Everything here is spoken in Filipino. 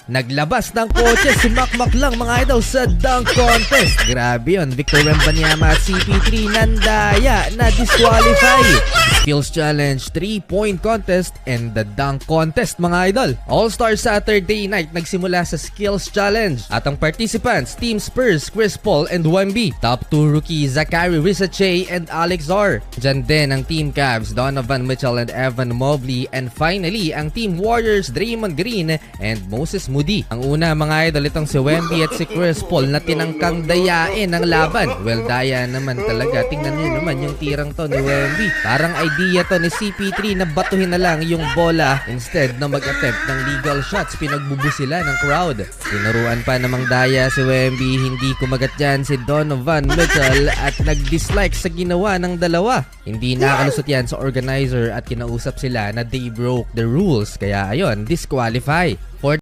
Naglabas ng kotse, sumakmak lang mga idol sa dunk contest. Grabe yun, Victor Wembanyama at CP3 nandaya na disqualify. Skills Challenge, 3-point contest, and the dunk contest mga idol. All-Star Saturday night nagsimula sa Skills Challenge. At ang participants, Team Spurs, Chris Paul and Wemby. Top 2 rookie, Zachary Risache and Alex Zar. Diyan din ang Team Cavs, Donovan Mitchell and Evan Mobley. And finally, ang Team Warriors, Draymond Green and Moses Moody. Ang una mga idol, itong si Wemby at si Chris Paul na tinangkang dayain ang laban. Well, daya naman talaga. Tingnan niyo naman yung tirang to ni Wemby. Parang idea to ni CP3 na batuhin na lang yung bola instead na mag-attempt ng legal shots. Pinagbubu sila ng crowd. Tinuruan pa namang daya si Wemby. Hindi kumagat dyan si Donovan Mitchell at nag-dislike sa ginawa ng dalawa. Hindi nakalusot yan sa organizer at kinausap sila na they broke the rules. Kaya ayun, disqualify.